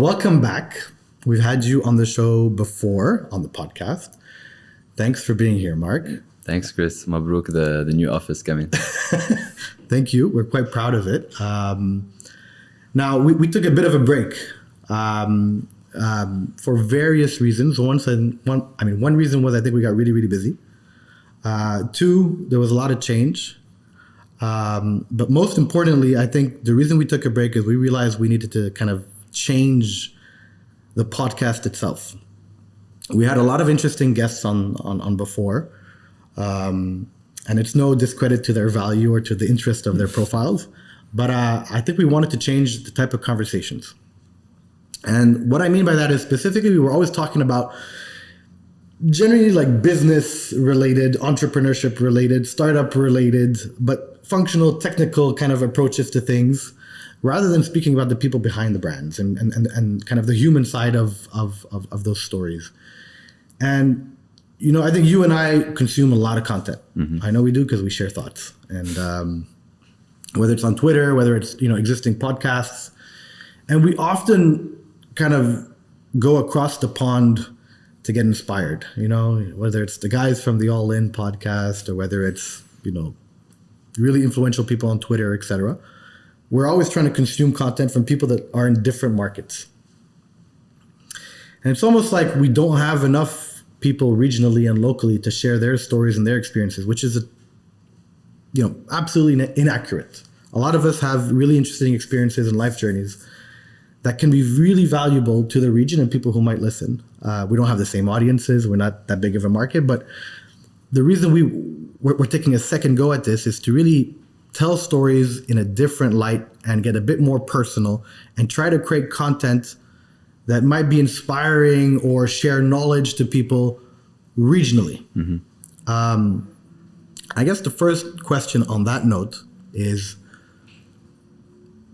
welcome back. We've had you on the show before on the podcast. Thanks for being here, Mark. Thanks, Chris. Mabruk, the new office coming. Thank you. We're quite proud of it. Now, we took a bit of a break for various reasons. One reason was I think we got really, really busy. Two, there was a lot of change. But most importantly, I think the reason we took a break is we realized we needed to kind of change the podcast itself. We had a lot of interesting guests on before, and it's no discredit to their value or to the interest of their profiles, but I think we wanted to change the type of conversations. And what I mean by that is specifically, we were always talking about generally like business related, entrepreneurship related, startup related, but functional, technical kind of approaches to things, rather than speaking about the people behind the brands and kind of the human side of those stories. And, you know, I think you and I consume a lot of content. Mm-hmm. I know we do because we share thoughts. And whether it's on Twitter, whether it's, you know, existing podcasts, and we often kind of go across the pond to get inspired, you know, whether it's the guys from the All In podcast or whether it's, you know, really influential people on Twitter, etc. We're always trying to consume content from people that are in different markets. And it's almost like we don't have enough people regionally and locally to share their stories and their experiences, which is, absolutely inaccurate. A lot of us have really interesting experiences and life journeys that can be really valuable to the region and people who might listen. We don't have the same audiences. We're not that big of a market. But the reason we're taking a second go at this is to really tell stories in a different light and get a bit more personal and try to create content that might be inspiring or share knowledge to people regionally. Mm-hmm. I guess the first question on that note is,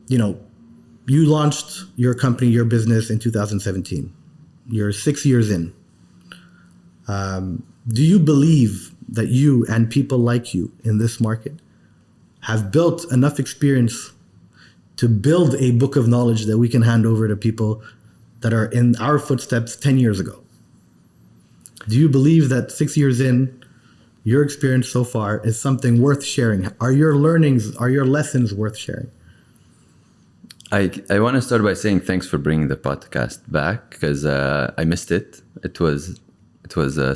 you know, you launched your company, your business in 2017. You're 6 years in. Do you believe that you and people like you in this market have built enough experience to build a book of knowledge that we can hand over to people that are in our footsteps 10 years ago? Do you believe that 6 years in, your experience so far is something worth sharing? Are your learnings, are your lessons worth sharing? I want to start by saying thanks for bringing the podcast back, because I missed it. It was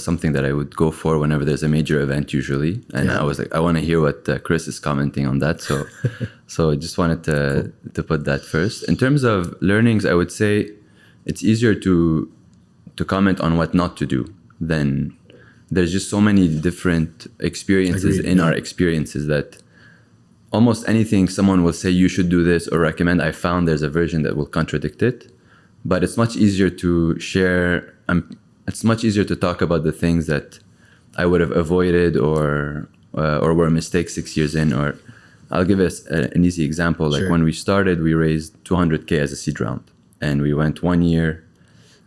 something that I would go for whenever there's a major event usually. And I was like, I want to hear what Chris is commenting on that. So I just wanted to put that first. In terms of learnings, I would say it's easier to comment on what not to do than there's just so many different experiences in our experiences that almost anything someone will say you should do this or recommend, I found there's a version that will contradict it. But it's much easier to share. It's much easier to talk about the things that I would have avoided or were mistakes 6 years in. Or I'll give us an easy example. Like when we started, we raised 200K as a seed round, and we went 1 year.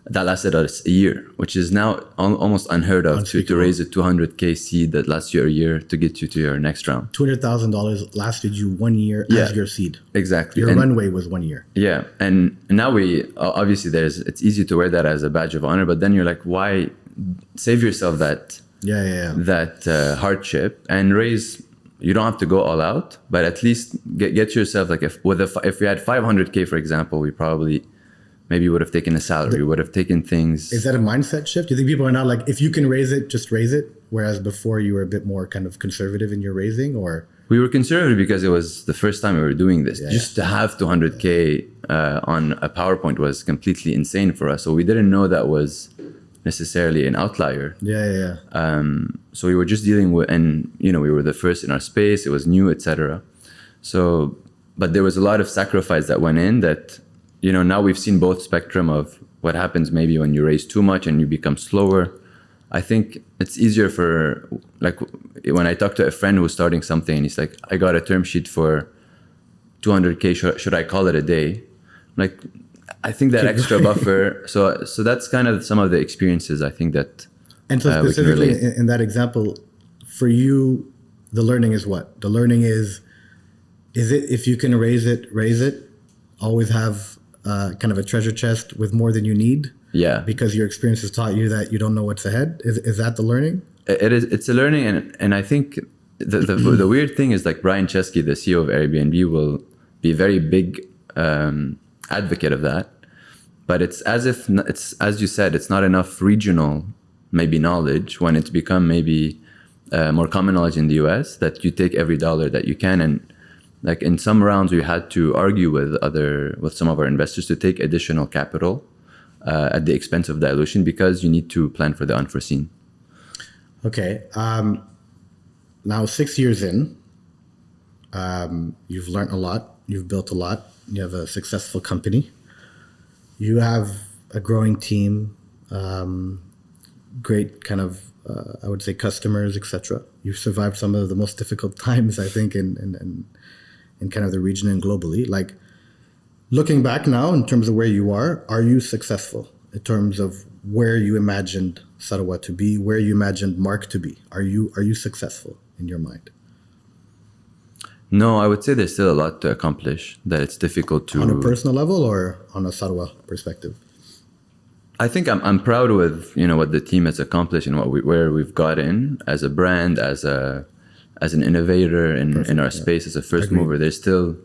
That lasted us a year, which is now almost unheard of to raise a 200K seed that lasts you a year to get you to your next round. $200,000 lasted you 1 year as your seed. Exactly. Your runway was 1 year. Yeah. And now obviously it's easy to wear that as a badge of honor, but then you're like, why save yourself that hardship and raise? You don't have to go all out, but at least get yourself like if we had 500K, for example, we probably maybe would have taken a salary, would have taken things. Is that a mindset shift? Do you think people are now like, if you can raise it, just raise it? Whereas before you were a bit more kind of conservative in your raising, or? We were conservative because it was the first time we were doing this. Just to have 200K on a PowerPoint was completely insane for us. So we didn't know that was necessarily an outlier. So we were just dealing with, and we were the first in our space. It was new, etc. So, but there was a lot of sacrifice that went in that, now we've seen both spectrum of what happens maybe when you raise too much and you become slower. I think it's easier for, like, when I talk to a friend who's starting something and he's like, I got a term sheet for 200K, should I call it a day? Like, I think that extra buffer. So that's kind of some of the experiences I think that. And so specifically in that example, for you, the learning is what? The learning is it if you can raise it, always have kind of a treasure chest with more than you need. Yeah. Because your experience has taught you that you don't know what's ahead. Is that the learning? It is. It's a learning, and I think the weird thing is like Brian Chesky, the CEO of Airbnb, will be a very big advocate of that. But it's as if it's, as you said, it's not enough regional maybe knowledge when it's become maybe more common knowledge in the US that you take every dollar that you can. And like in some rounds we had to argue with some of our investors to take additional capital at the expense of dilution because you need to plan for the unforeseen. Okay. Now 6 years in, you've learned a lot, you've built a lot, you have a successful company, you have a growing team, great kind of, I would say customers, etc. You've survived some of the most difficult times, I think, in kind of the region and globally. Like, looking back now in terms of where you are you successful in terms of where you imagined Sarwa to be, where you imagined Mark to be? Are you successful in your mind? No, I would say there's still a lot to accomplish, that it's difficult to... On a personal level or on a Sarwa perspective? I think I'm proud with, you know, what the team has accomplished and where we've gotten as a brand, as an innovator in our space, as a first mover. There's still,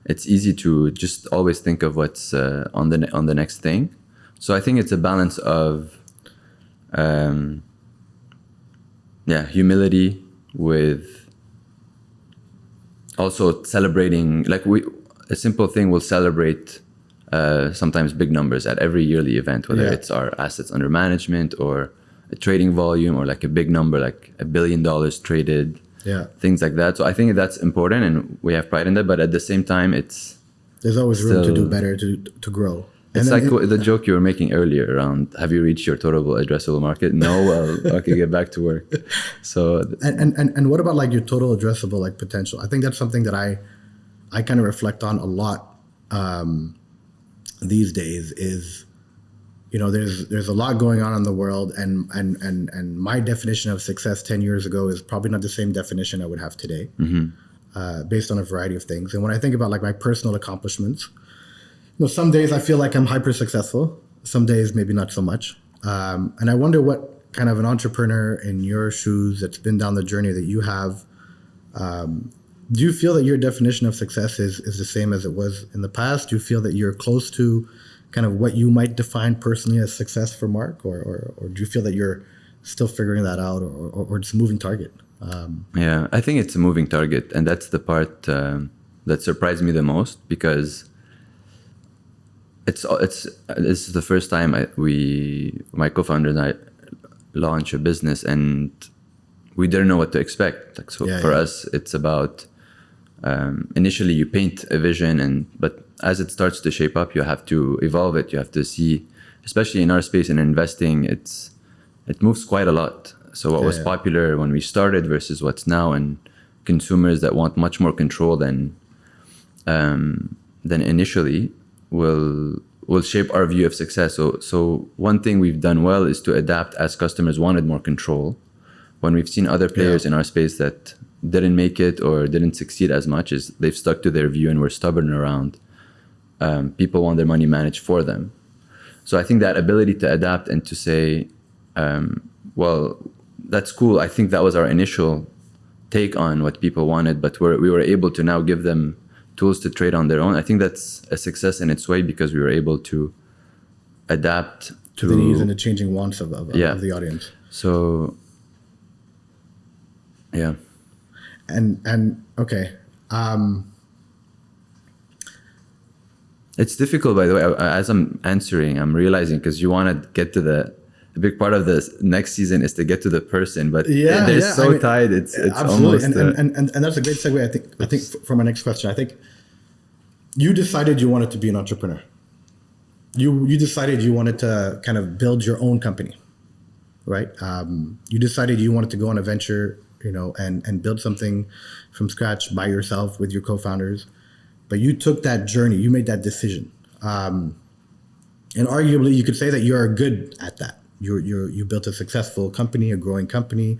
it's easy to just always think of what's on the next thing. So I think it's a balance of humility with also celebrating. Like a simple thing will celebrate sometimes big numbers at every yearly event, whether it's our assets under management or a trading volume or like a big number, like $1 billion traded, things like that. So I think that's important and we have pride in that. But at the same time, there's always room to do better, to grow. It's like the joke you were making earlier around, have you reached your total addressable market? No, well, okay, get back to work. So and what about like your total addressable like potential? I think that's something that I kind of reflect on a lot these days. Is, you know, there's a lot going on in the world, and my definition of success 10 years ago is probably not the same definition I would have today, based on a variety of things. And when I think about like my personal accomplishments, you know, some days I feel like I'm hyper successful, some days maybe not so much. And I wonder what kind of an entrepreneur in your shoes that's been down the journey that you have, do you feel that your definition of success is the same as it was in the past? Do you feel that you're close to kind of what you might define personally as success for Mark, or do you feel that you're still figuring that out, or it's a moving target? Yeah, I think it's a moving target, and that's the part that surprised me the most, because this is the first time my co-founder and I launch a business, and we didn't know what to expect. Like, so for us, it's about initially you paint a vision, but as it starts to shape up, you have to evolve it. You have to see, especially in our space in investing, it moves quite a lot. So what was popular when we started versus what's now, and consumers that want much more control than initially will shape our view of success. So one thing we've done well is to adapt as customers wanted more control. When we've seen other players in our space that didn't make it or didn't succeed as much, as they've stuck to their view and were stubborn around people want their money managed for them. So I think that ability to adapt and to say, well, that's cool. I think that was our initial take on what people wanted, but we were able to now give them tools to trade on their own. I think that's a success in its way, because we were able to adapt to the needs and the changing wants of the audience. So, yeah. And okay. It's difficult, by the way. As I'm answering, I'm realizing, because you want to get to the big part of this next season is to get to the person, but they're so tied. It's absolutely. almost and that's a great segue. I think for my next question, I think you decided you wanted to be an entrepreneur. You decided you wanted to kind of build your own company, right? You decided you wanted to go on a venture, you know, and build something from scratch by yourself with your co-founders. But you took that journey, you made that decision. And arguably you could say that you're good at that. You built a successful company, a growing company,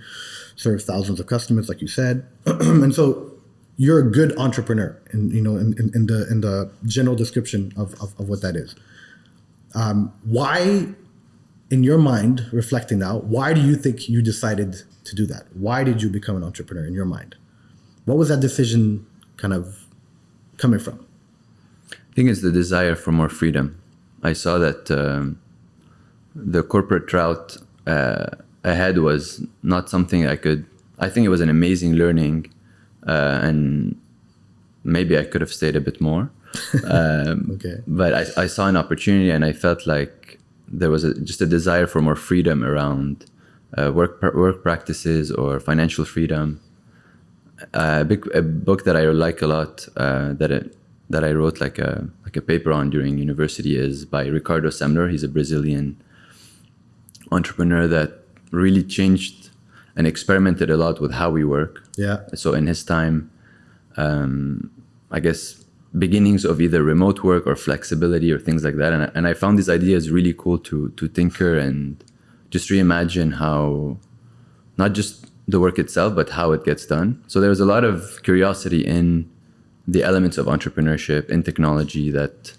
served thousands of customers, like you said. And so you're a good entrepreneur, and in the general description of what that is. Why, in your mind, reflecting now, why do you think you decided to do that? Why did you become an entrepreneur in your mind? What was that decision kind of coming from? I think it's the desire for more freedom. I saw that the corporate route ahead was not something I think it was an amazing learning, and maybe I could have stayed a bit more. Okay. But I saw an opportunity, and I felt like there was just a desire for more freedom around work practices or financial freedom. A book that I like a lot, that I wrote like a paper on during university, is by Ricardo Semler. He's a Brazilian entrepreneur that really changed and experimented a lot with how we work. Yeah. So in his time, I guess beginnings of either remote work or flexibility or things like that. And I found these ideas really cool to tinker and just reimagine how, not just the work itself, but how it gets done. So there was a lot of curiosity in the elements of entrepreneurship, in technology that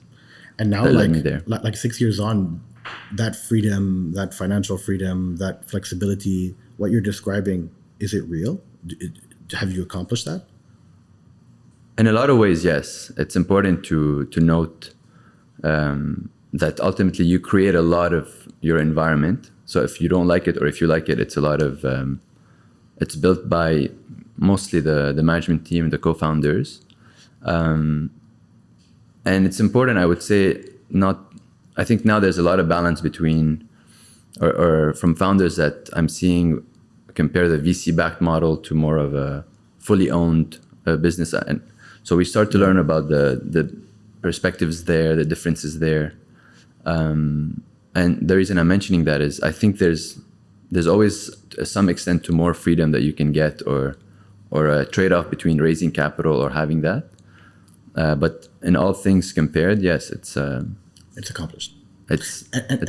led me there. Like 6 years on, that freedom, that financial freedom, that flexibility, what you're describing, is it real? Have you accomplished that? In a lot of ways, yes. It's important to note that ultimately you create a lot of your environment. So if you don't like it, or if you like it, it's a lot of it's built by mostly the management team, the co-founders, and it's important. I would say I think now there's a lot of balance between, or from founders that I'm seeing compare the VC-backed model to more of a fully owned business. And so we start to learn about the perspectives there, the differences there. And the reason I'm mentioning that is I think there's always some extent to more freedom that you can get, or a trade-off between raising capital or having that. But in all things compared, yes, it's accomplished. It's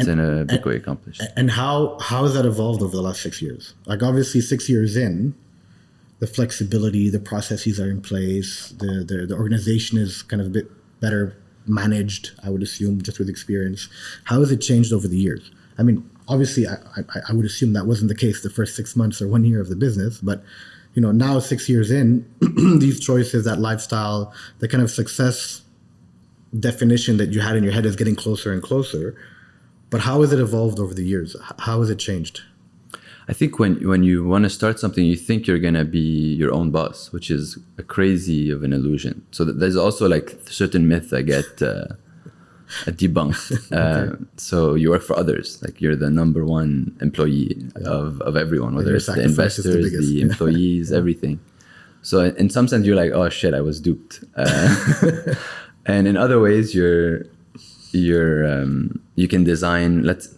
in a big way accomplished. And how has that evolved over the last 6 years? Like, obviously 6 years in, the flexibility, the processes are in place, the organization is kind of a bit better managed, I would assume, just with experience. How has it changed over the years? I mean, obviously, I would assume that wasn't the case the first 6 months or 1 year of the business, but now 6 years in, these choices, that lifestyle, the kind of success definition that you had in your head is getting closer and closer. But how has it evolved over the years? How has it changed? I think when you want to start something, you think you're going to be your own boss, which is a crazy of an illusion. So there's also like certain myths that get debunked. Okay. So you work for others, like you're the number one employee of everyone, whether it's the investors, the employees, everything. So in some sense, you're like, oh shit, I was duped. And in other ways, you can design.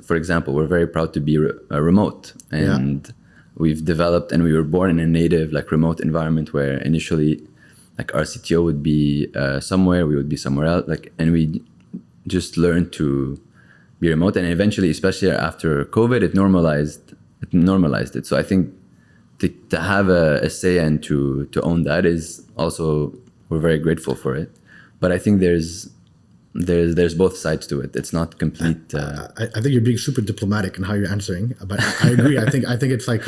For example, we're very proud to be remote, and we've developed, and we were born in a native remote environment where initially, our CTO would be somewhere, we would be somewhere else, and we just learned to be remote, and eventually, especially after COVID, it normalized it. So I think to have a say and to own that is also, we're very grateful for it. But I think there's both sides to it. It's not complete. I think you're being super diplomatic in how you're answering, but I agree. I think it's like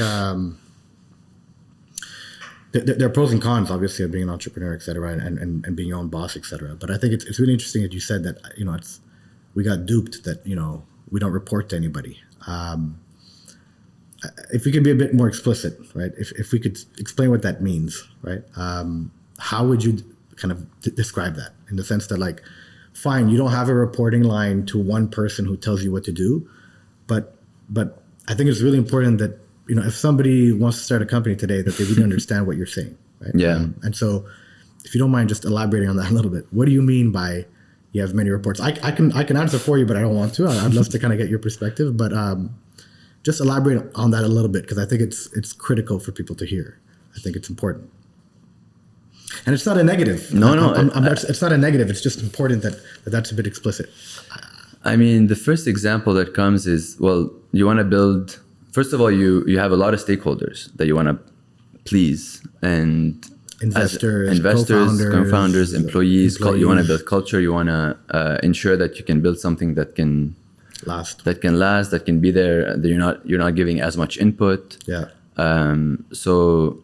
there are pros and cons, obviously, of being an entrepreneur, et cetera, and being your own boss, et cetera. But I think it's really interesting that you said that we got duped, that we don't report to anybody. If we could be a bit more explicit, right? If we could explain what that means, right? How would you kind of describe that, in the sense that fine, you don't have a reporting line to one person who tells you what to do, but I think it's really important that if somebody wants to start a company today, that they really understand what you're saying, right? Yeah. And so, if you don't mind just elaborating on that a little bit, what do you mean by you have many reports? I can answer for you, but I don't want to. I'd love to kind of get your perspective, but just elaborate on that a little bit, because I think it's critical for people to hear. I think it's important. And it's not a negative. No. It's not a negative. It's just important that that's a bit explicit. I mean, the first example that comes is, well, you want to build, first of all, you have a lot of stakeholders that you want to please. And Investors, co-founders, employees. You want to build culture. You want to ensure that you can build something that can last, that can be there. That you're not giving as much input. Yeah. So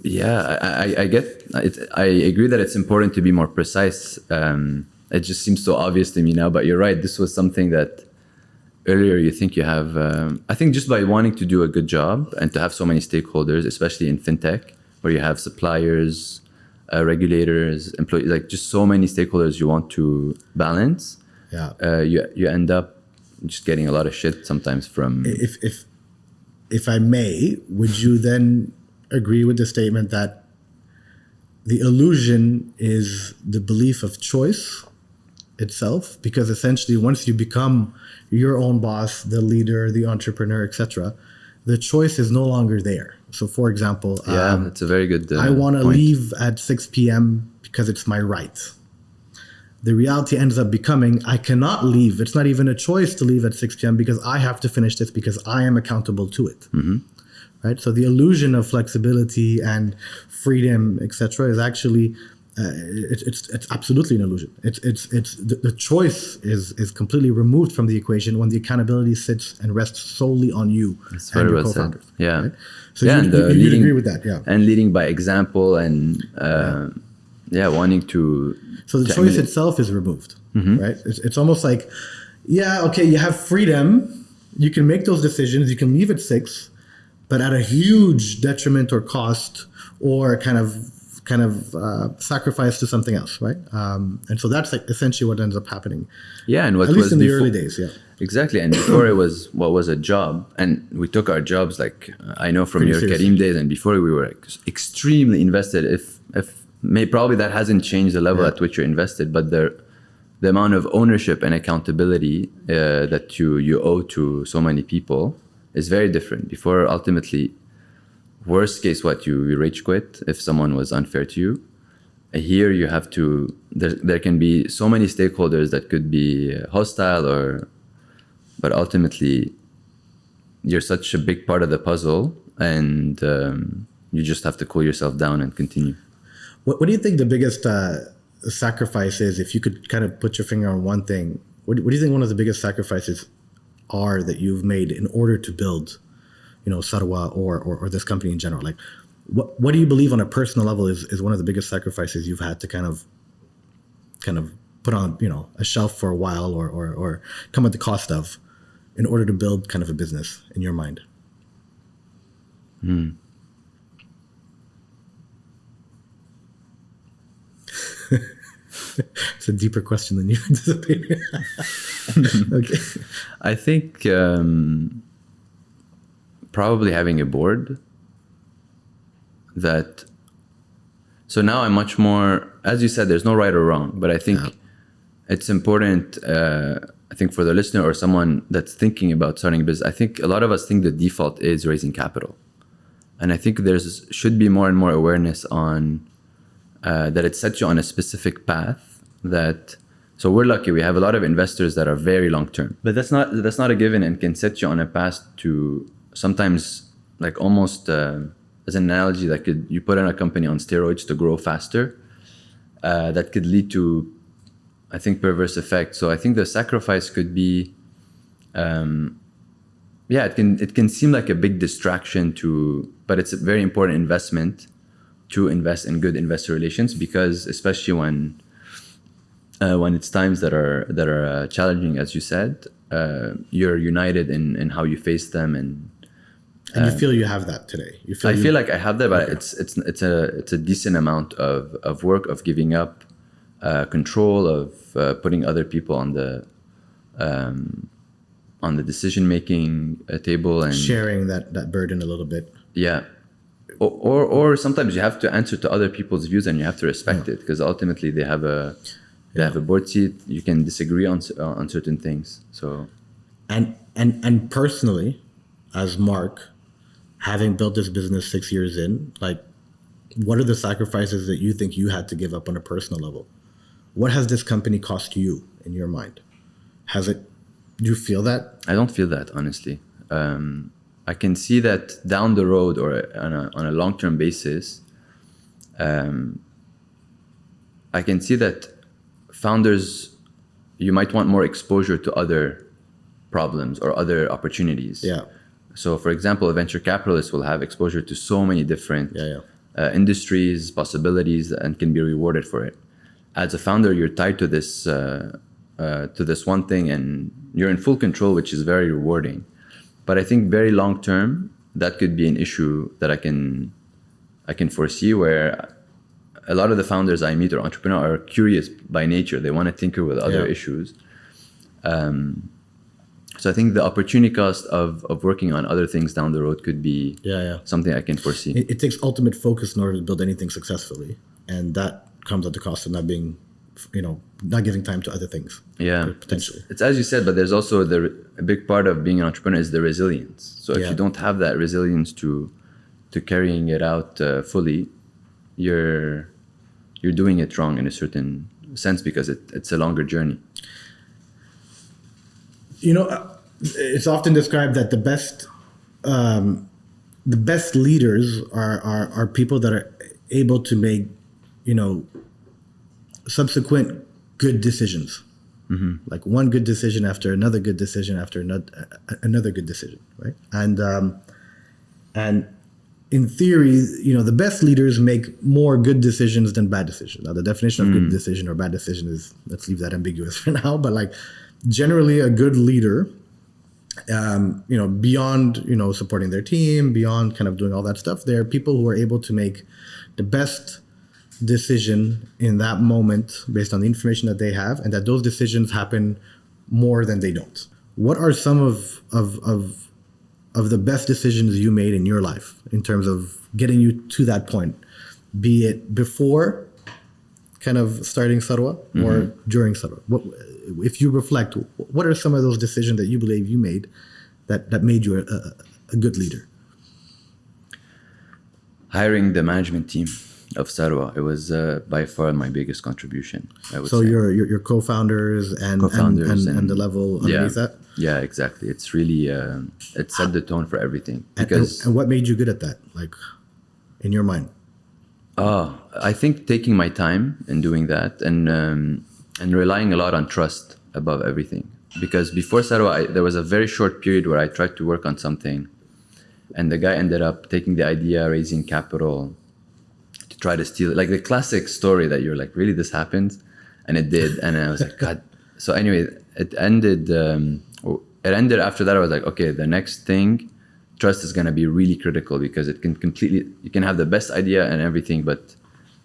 yeah, I get it. I agree that it's important to be more precise. It just seems so obvious to me now, but you're right. This was something that earlier you think you have. I think just by wanting to do a good job and to have so many stakeholders, especially in fintech, where you have suppliers, regulators, employees, like just so many stakeholders you want to balance. Yeah. You end up just getting a lot of shit sometimes from. If I may, would you then agree with the statement that the illusion is the belief of choice itself? Because essentially, once you become your own boss, the leader, the entrepreneur, etc., the choice is no longer there. So, for example, that's a very good. I want to leave at 6 p.m. because it's my right. The reality ends up becoming I cannot leave. It's not even a choice to leave at 6 p.m. because I have to finish this because I am accountable to it. Mm-hmm. Right. So the illusion of flexibility and freedom, etc., is actually it's absolutely an illusion. It's the choice is completely removed from the equation when the accountability sits and rests solely on you and your co-founders. Yeah. Right? So you'd agree with that, yeah. And leading by example and wanting to. So the choice itself is removed, right? It's almost like, you have freedom. You can make those decisions. You can leave at 6, but at a huge detriment or cost or kind of sacrifice to something else, right? And so that's like essentially what ends up happening. Yeah, and what at least was in the early days, yeah. Exactly, and before it was what was a job, and we took our jobs like I know from your Kareem days, and before we were extremely invested. Probably that hasn't changed the level at which you're invested, but the amount of ownership and accountability that you owe to so many people is very different. Before, ultimately, worst case, you rage quit if someone was unfair to you. Here you have to. There can be so many stakeholders that could be hostile, but ultimately, you're such a big part of the puzzle, and you just have to cool yourself down and continue. What do you think the biggest sacrifice is? If you could kind of put your finger on one thing, what do you think one of the biggest sacrifices are that you've made in order to build, Sarwa or this company in general? Like, what do you believe on a personal level is one of the biggest sacrifices you've had to kind of put on, a shelf for a while or come at the cost of in order to build kind of a business in your mind? It's a deeper question than you anticipated. Okay. I think probably having a board that. So now I'm much more, as you said, there's no right or wrong, but I think it's important. I think for the listener or someone that's thinking about starting a business, I think a lot of us think the default is raising capital, and I think should be more and more awareness on. That it sets you on a specific path so we're lucky we have a lot of investors that are very long term, but that's not a given and can set you on a path to sometimes like almost as an analogy that you put in a company on steroids to grow faster, that could lead to I think perverse effects. So I think the sacrifice could be it can seem like a big distraction but it's a very important investment to invest in good investor relations, because especially when it's times that are challenging, as you said, you're united in how you face them, and you feel you have that today. I feel like I have that, but it's a decent amount of work, of giving up control, of putting other people on the decision making table and sharing that burden a little bit. Yeah. Or sometimes you have to answer to other people's views and you have to respect it, because ultimately they have a board seat. You can disagree on certain things. So and personally, as Mark, having built this business 6 years in, like, what are the sacrifices that you think you had to give up on a personal level? What has this company cost you in your mind? Do you feel that? I don't feel that, honestly. I can see that down the road or on a long-term basis, I can see that founders, you might want more exposure to other problems or other opportunities. Yeah. So, for example, a venture capitalist will have exposure to so many different industries, possibilities, and can be rewarded for it. As a founder, you're tied to this one thing, and you're in full control, which is very rewarding. But I think very long term, that could be an issue that I can foresee, where a lot of the founders I meet or entrepreneurs are curious by nature. They want to tinker with other issues. So I think the opportunity cost of working on other things down the road could be something I can foresee. It takes ultimate focus in order to build anything successfully. And that comes at the cost of not being, not giving time to other things. Yeah, potentially. It's as you said, but there's also a big part of being an entrepreneur is the resilience. So if you don't have that resilience to carrying it out fully, you're doing it wrong in a certain sense because it's a longer journey. It's often described that the best leaders are people that are able to make, subsequent good decisions. Mm-hmm. Like one good decision after another good decision after another good decision, right? And in theory, the best leaders make more good decisions than bad decisions. Now, the definition of good decision or bad decision is, let's leave that ambiguous for now, but generally a good leader, beyond, supporting their team, beyond kind of doing all that stuff, there are people who are able to make the best decision in that moment based on the information that they have, and that those decisions happen more than they don't. What are some of the best decisions you made in your life in terms of getting you to that point, be it before kind of starting Sarwa or during Sarwa? If you reflect, what are some of those decisions that you believe you made that made you a good leader? Hiring the management team of Sarwa, it was by far my biggest contribution, I would say. So your co-founders and the level underneath that? Yeah, exactly. It's really, it set the tone for everything. And what made you good at that, in your mind? I think taking my time and doing that and relying a lot on trust above everything. Because before Sarwa, there was a very short period where I tried to work on something, and the guy ended up taking the idea, raising capital to try to steal it. Like the classic story that you're like, really, this happened? And it did. And I was like, God. So anyway, it ended after that. I was like, okay, the next thing, trust is going to be really critical, because it can you can have the best idea and everything, but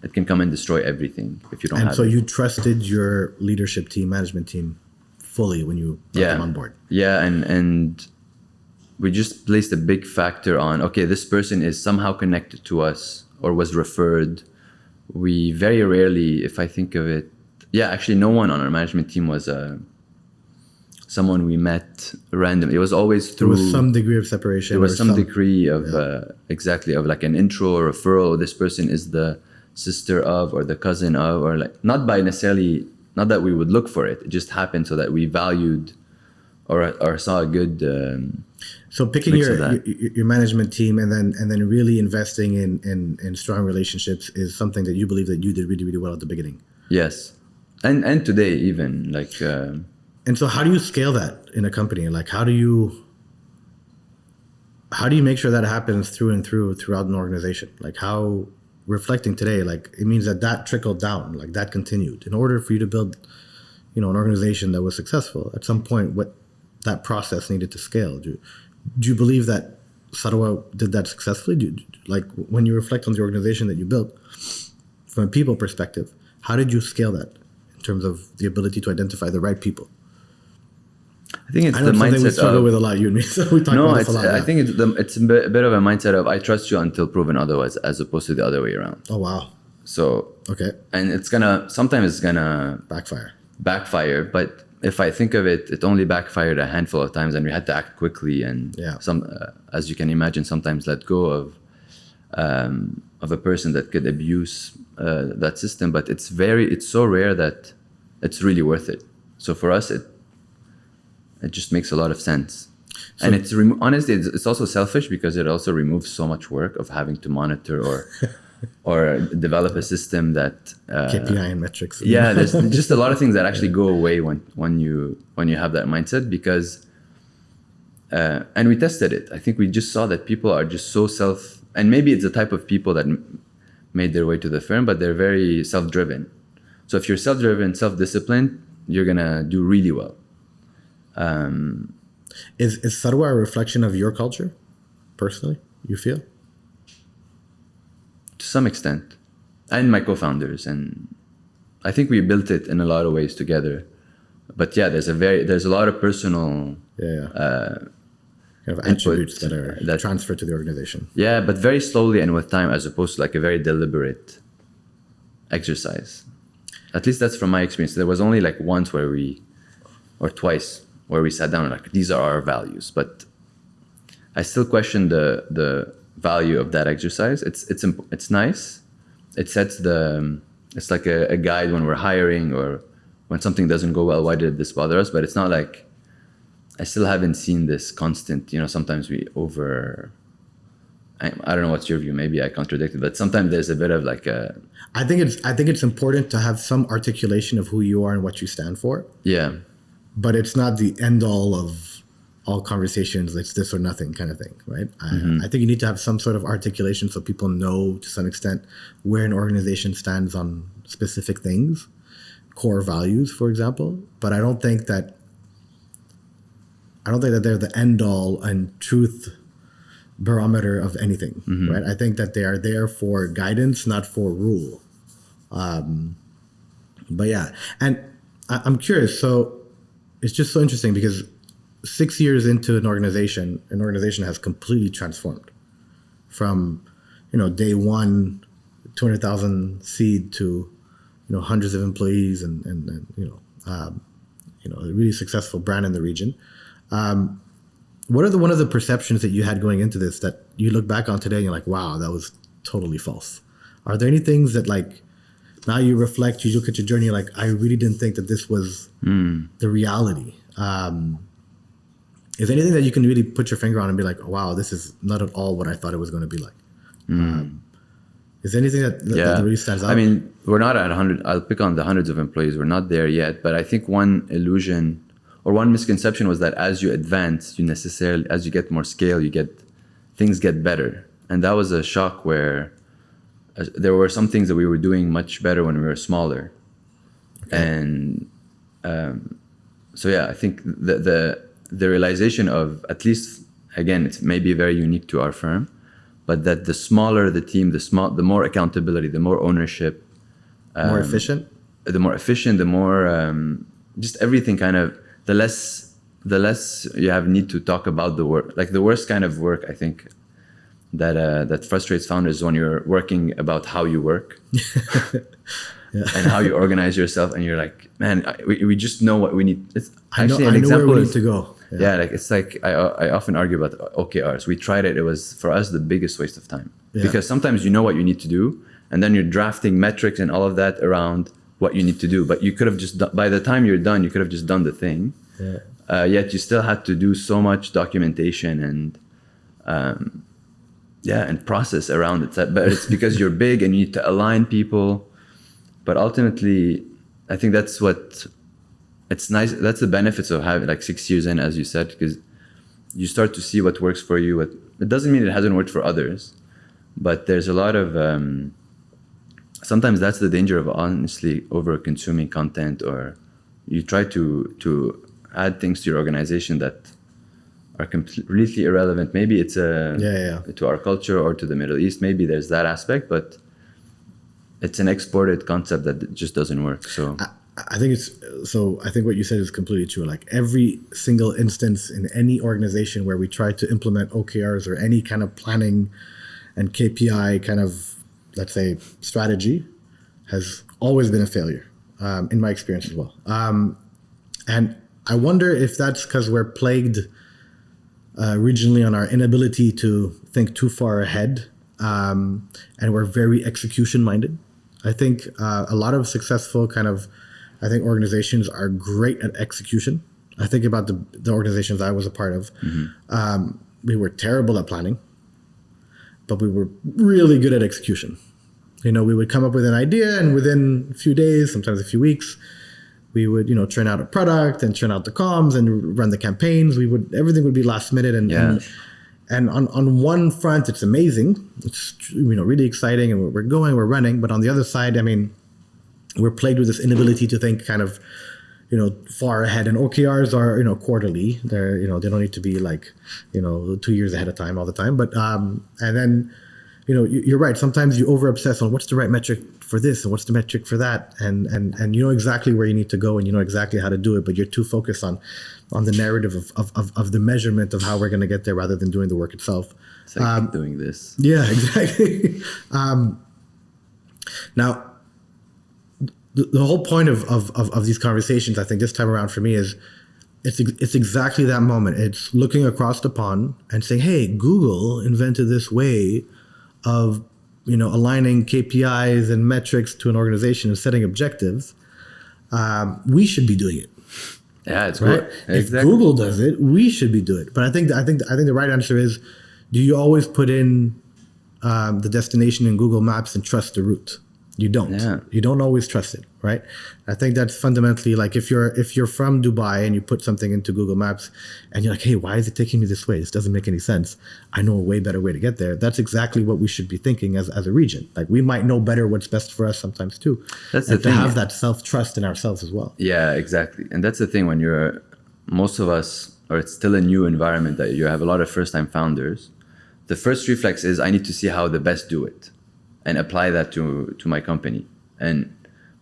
it can come and destroy everything if you don't have it. And so you trusted your leadership team, management team fully when you brought them on board. Yeah, and we just placed a big factor on, okay, this person is somehow connected to us or was referred. We very rarely, if I think of it, actually no one on our management team was someone we met randomly. It was always through... There was some degree of separation. There was some degree of, exactly, of like an intro or referral. This person is the sister of or the cousin of, or like, not by necessarily, not that we would look for it. It just happened so that we valued or saw a good... So picking your management team and then really investing in strong relationships is something that you believe that you did really, really well at the beginning. Yes. And today even, like... And so how do you scale that in a company? Like, how do you make sure that happens through and throughout an organization? Like, how, reflecting today, like, it means that trickled down, like that continued. In order for you to build, an organization that was successful, at some point, what that process needed to scale. Do you believe that Sarwa did that successfully? Like, when you reflect on the organization that you built, from a people perspective, how did you scale that in terms of the ability to identify the right people? I think it's the mindset we struggle with a lot, you and me. So we talk about this a lot. I think it's a bit of a mindset of, I trust you until proven otherwise, as opposed to the other way around. Oh, wow. So, okay. And sometimes it's gonna backfire. But if I think of it, it only backfired a handful of times, and we had to act quickly. And as you can imagine, sometimes let go of a person that could abuse that system. But it's so rare that it's really worth it. So for us, it just makes a lot of sense. And honestly, it's also selfish because it also removes so much work of having to monitor or develop a system that KPI and metrics. yeah, there's just a lot of things that actually go away when you have that mindset because and we tested it. I think we just saw that people are just so and maybe it's the type of people that made their way to the firm, but they're very self-driven. So if you're self-driven, self-disciplined, you're gonna do really well. Is Sarwa a reflection of your culture, personally? You feel? To some extent, and my co-founders, and I think we built it in a lot of ways together. But yeah, there's a lot of personal kind of attributes that are transferred to the organization. Yeah, but very slowly and with time, as opposed to like a very deliberate exercise. At least that's from my experience. There was only like once or twice where we sat down and like, these are our values. But I still question the value of that exercise. It's nice. It sets it's like a guide when we're hiring or when something doesn't go well, why did this bother us? But it's not like, I still haven't seen this constant, sometimes I don't know what's your view, maybe I contradicted, but sometimes there's a bit of like I think it's important to have some articulation of who you are and what you stand for. Yeah. But it's not the end all of all conversations. It's this or nothing kind of thing, right? I think you need to have some sort of articulation so people know to some extent where an organization stands on specific things, core values, for example. But I don't think that they're the end all and truth barometer of anything, right? I think that they are there for guidance, not for rule. But yeah, and I'm curious. So it's just so interesting because 6 years into an organization has completely transformed from, day one, 200,000 seed to, hundreds of employees and a really successful brand in the region. What are one of the perceptions that you had going into this that you look back on today and you're like, wow, that was totally false? Are there any things that like, now you reflect, you look at your journey, you're like, I really didn't think that this was the reality. Is there anything that you can really put your finger on and be like, oh, wow, this is not at all what I thought it was going to be like? Is there anything that really stands out? I mean, we're not at 100. I'll pick on the hundreds of employees. We're not there yet. But I think one illusion or one misconception was that as you advance, as you get more scale, things get better. And that was a shock where there were some things that we were doing much better when we were smaller. Okay. And so, yeah, I think the realization of, at least, again, it's maybe very unique to our firm, but that the smaller the team, the more accountability, the more ownership. More efficient? The more efficient, the more, just everything kind of, the less you have need to talk about the work. Like the worst kind of work, I think, that frustrates founders is when you're working about how you work and how you organize yourself, and you're like, man, we just know what we need. It's actually an example where we need to go. Yeah, like it's like I often argue about OKRs. We tried it. It was for us the biggest waste of time because sometimes you know what you need to do, and then you're drafting metrics and all of that around what you need to do. But you could have just by the time you're done, you could have just done the thing. Yeah. Yet you still had to do so much documentation and and process around it. But it's because you're big and you need to align people. But ultimately, I think that's what it's nice. That's the benefits of having like 6 years in, as you said, because you start to see what works for you. It doesn't mean it hasn't worked for others, but there's a lot of sometimes that's the danger of honestly over consuming content, or you try to add things to your organization that are completely irrelevant. Maybe it's to our culture or to the Middle East. Maybe there's that aspect, but it's an exported concept that just doesn't work. So I think I think what you said is completely true. Like every single instance in any organization where we try to implement OKRs or any kind of planning and KPI kind of, let's say, strategy has always been a failure, in my experience as well. And I wonder if that's because we're plagued regionally on our inability to think too far ahead, and we're very execution minded. I think a lot of successful organizations are great at execution, I think about the organizations I was a part of. We were terrible at planning, but we were really good at execution. You know, we would come up with an idea, and within a few days, sometimes a few weeks, we would, you know, churn out a product and churn out the comms and run the campaigns. Everything would be last minute. And on one front, it's amazing. It's, you know, really exciting, and we're running. But on the other side, I mean, we're plagued with this inability to think kind of, you know, far ahead. And OKRs are, you know, quarterly. They're, you know, they don't need to be like, you know, 2 years ahead of time all the time. But and then, you know, you're right. Sometimes you over obsess on what's the right metric for this and what's the metric for that, and you know exactly where you need to go and you know exactly how to do it, but you're too focused on the narrative of the measurement of how we're going to get there rather than doing the work itself. It's like doing this. Yeah, exactly. Now, the whole point of these conversations, I think this time around for me is it's exactly that moment. It's looking across the pond and saying, hey, Google invented this way of, you know, aligning KPIs and metrics to an organization and setting objectives. We should be doing it. Yeah, it's right. Good. If Exactly. Google does it, we should be doing it. But I think the right answer is, do you always put in the destination in Google Maps and trust the route? You don't. Yeah. You don't always trust it, right? I think that's fundamentally like if you're from Dubai and you put something into Google Maps and you're like, hey, why is it taking me this way? This doesn't make any sense. I know a way better way to get there. That's exactly what we should be thinking as a region. Like we might know better what's best for us sometimes too. That's and the to thing. have that self-trust in ourselves as well. Yeah, exactly. And that's the thing when most of us, or it's still a new environment that you have a lot of first-time founders, the first reflex is I need to see how the best do it and apply that to my company.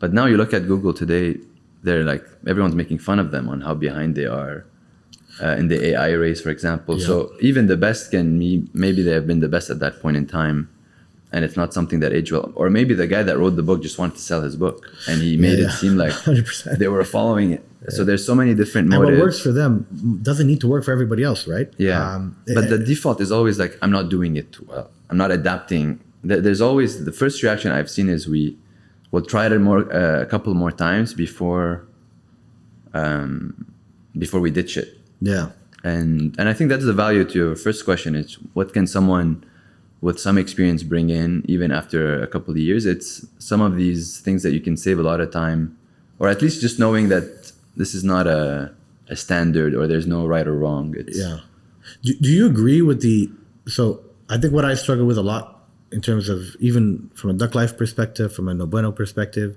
But now you look at Google today, they're like, everyone's making fun of them on how behind they are in the AI race, for example. Yeah. So even the best maybe they have been the best at that point in time, and it's not something that age well. Or maybe the guy that wrote the book just wanted to sell his book, and he made it seem like 100%. they were following it. Yeah. So there's so many different And motives. what works for them doesn't need to work for everybody else, right? Yeah. But the default is always like, I'm not doing it too well. I'm not adapting. There's always, the first reaction I've seen is we'll try it a couple more times before we ditch it. Yeah. And I think that's the value to your first question is what can someone with some experience bring in even after a couple of years? It's some of these things that you can save a lot of time, or at least just knowing that this is not a standard or there's no right or wrong. Yeah. Do you agree with so I think what I struggle with a lot in terms of even from a Duck Life perspective, from a No Bueno perspective,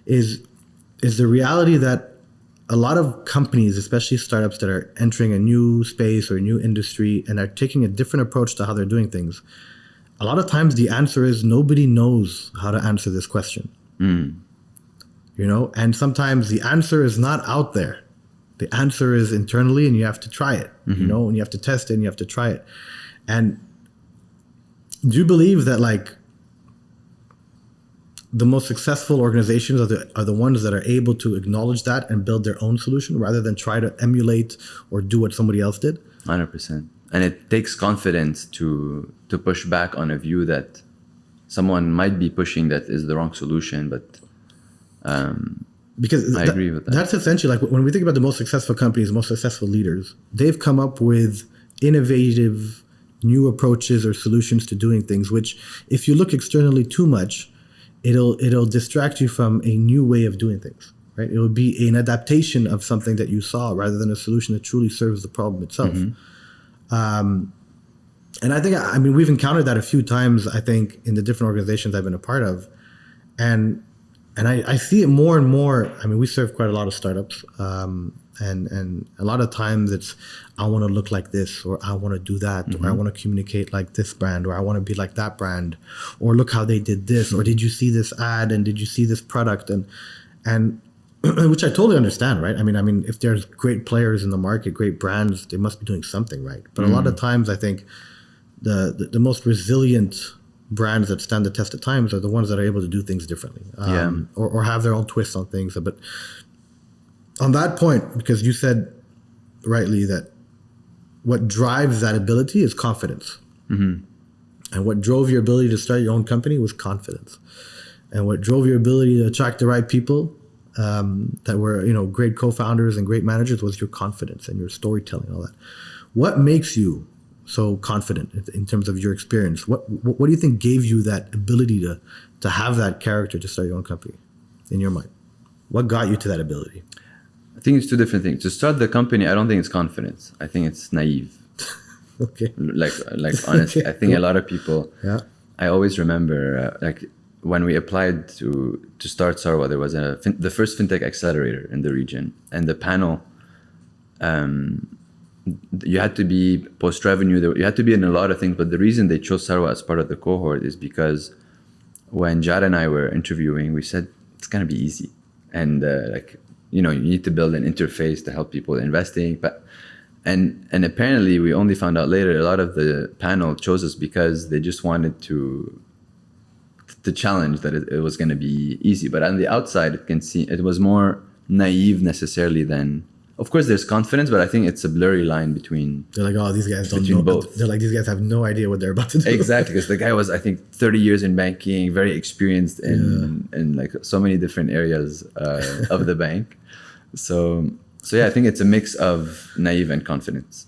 is the reality that a lot of companies, especially startups that are entering a new space or a new industry and are taking a different approach to how they're doing things, a lot of times the answer is nobody knows how to answer this question. You know, and sometimes the answer is not out there. The answer is internally, and you have to try it, you know, and you have to test it and you have to try it. And do you believe that like the most successful organizations are the ones that are able to acknowledge that and build their own solution rather than try to emulate or do what somebody else did? 100%. And it takes confidence to push back on a view that someone might be pushing that is the wrong solution, but because I agree with that. That's essentially like when we think about the most successful companies, most successful leaders, they've come up with innovative new approaches or solutions to doing things, which if you look externally too much, it'll distract you from a new way of doing things, right? It will be an adaptation of something that you saw rather than a solution that truly serves the problem itself. And I think, I mean, we've encountered that a few times, I think, in the different organizations I've been a part of. And I see it more and more. I mean, we serve quite a lot of startups. And a lot of times it's, I want to look like this, or I want to do that, or I want to communicate like this brand, or I want to be like that brand, or look how they did this, or did you see this ad, and did you see this product? And which I totally understand, right? I mean, if there's great players in the market, great brands, they must be doing something right. But a lot of times I think the most resilient brands that stand the test of times are the ones that are able to do things differently, or have their own twist on things. But on that point, because you said rightly that what drives that ability is confidence. And what drove your ability to start your own company was confidence. And what drove your ability to attract the right people that were, great co-founders and great managers was your confidence and your storytelling, all that. What makes you so confident in terms of your experience? What do you think gave you that ability to have that character to start your own company in your mind? What got you to that ability? I think it's two different things. To start the company, I don't think it's confidence. I think it's naive. Okay. Like honestly, I think a lot of people. Yeah. I always remember when we applied to start Sarwa, there was the first fintech accelerator in the region, and the panel. You had to be post revenue. You had to be in a lot of things, but the reason they chose Sarwa as part of the cohort is because when Jad and I were interviewing, we said it's gonna be easy, and you need to build an interface to help people investing, but. And apparently we only found out later a lot of the panel chose us because they just wanted to challenge that it was going to be easy. But on the outside, it was more naive necessarily than. Of course, there's confidence, but I think it's a blurry line between. They're like, oh, these guys don't know. Both. They're like, these guys have no idea what they're about to do. Exactly, because the guy was, I think, 30 years in banking, very experienced in like so many different areas of the bank. So yeah, I think it's a mix of naive and confidence.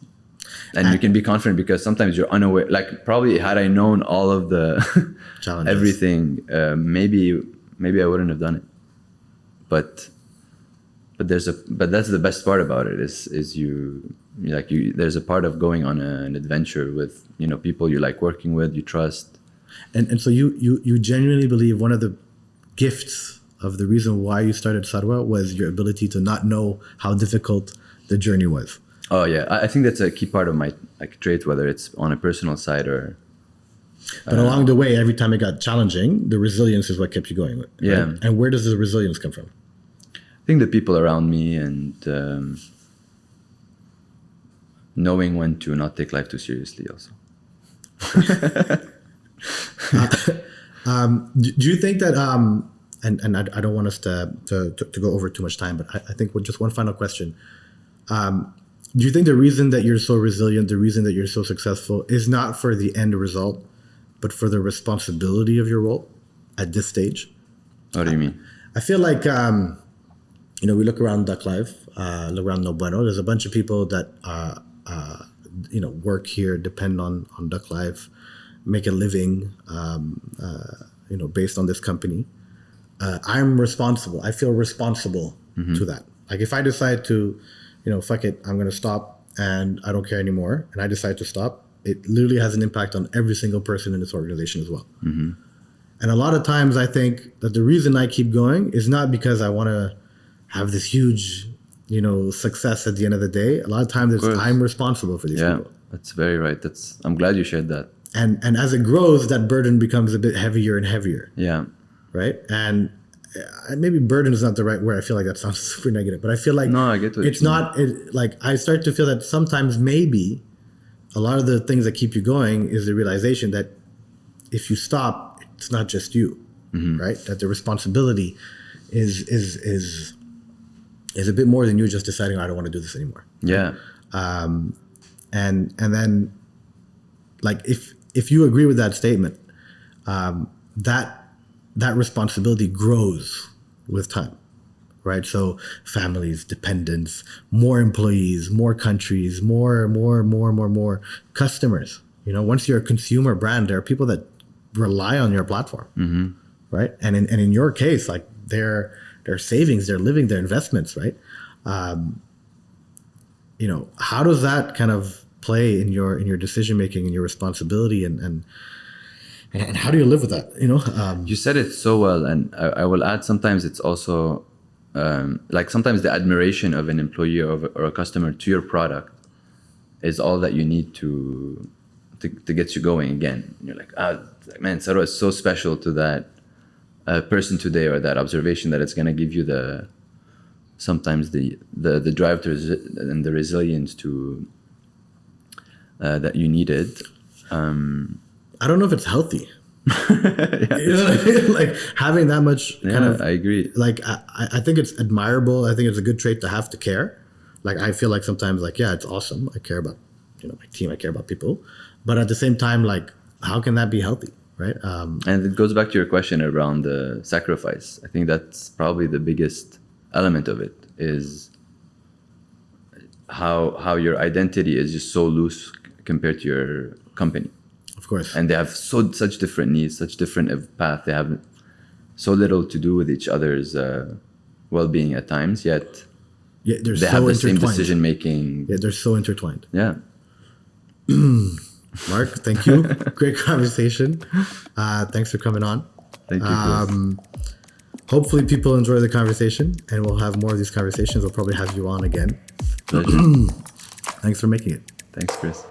And you can be confident because sometimes you're unaware. Like probably had I known all of the everything, maybe I wouldn't have done it. But that's the best part about it is there's a part of going on an adventure with people you like working with, you trust. And so you genuinely believe one of the gifts of the reason why you started Sarwa was your ability to not know how difficult the journey was. Oh yeah, I think that's a key part of my trait, whether it's on a personal side or. But along the way, every time it got challenging, the resilience is what kept you going. Right? Yeah. And where does the resilience come from? I think the people around me and knowing when to not take life too seriously also. Do you think that? And I don't want us to go over too much time, but I think with just one final question. Do you think the reason that you're so resilient, the reason that you're so successful is not for the end result, but for the responsibility of your role at this stage? What do you mean? I feel like, we look around Duck Life, look around No Bueno. There's a bunch of people that, work here, depend on Duck Life, make a living, based on this company. I'm responsible. I feel responsible to that. Like if I decide to, fuck it, I'm going to stop and I don't care anymore, and I decide to stop, it literally has an impact on every single person in this organization as well. Mm-hmm. And a lot of times I think that the reason I keep going is not because I want to have this huge, success at the end of the day. A lot of times I'm responsible for these people. Yeah, that's very right. I'm glad you shared that. And as it grows, that burden becomes a bit heavier and heavier. Yeah. Right? And maybe burden is not the right word. I feel like that sounds super negative, but I feel like I get what it's not. I start to feel that sometimes maybe a lot of the things that keep you going is the realization that if you stop, it's not just you, right? That the responsibility is a bit more than you just deciding, I don't want to do this anymore. Yeah. And then like if you agree with that statement, that responsibility grows with time, right? So families, dependents, more employees, more countries, more customers. Once you're a consumer brand, there are people that rely on your platform, right? And in your case, like their savings, their living, their investments, right? How does that kind of play in your decision making and your responsibility and how do you live with that? You said it so well, and I will add. Sometimes it's also sometimes the admiration of an employee or a customer to your product is all that you need to get you going again. And you're like, man, Sarwa is so special to that person today, or that observation, that it's going to give you sometimes the drive and the resilience to that you needed. I don't know if it's healthy. Like having that much kind of. I agree. Like I think it's admirable. I think it's a good trait to have to care. Like I feel like sometimes it's awesome. I care about my team. I care about people, but at the same time, like how can that be healthy, right? And it goes back to your question around the sacrifice. I think that's probably the biggest element of it is how your identity is just so loose compared to your company. Of course. And they have such different needs, such different path. They have so little to do with each other's well-being at times, yet they're they so have the same intertwined. Decision-making. Yeah, they're so intertwined. Yeah. Mark, thank you. Great conversation. Thanks for coming on. Thank you. Hopefully people enjoy the conversation, and we'll have more of these conversations. We'll probably have you on again. Pleasure. Thanks for making it. Thanks, Chris.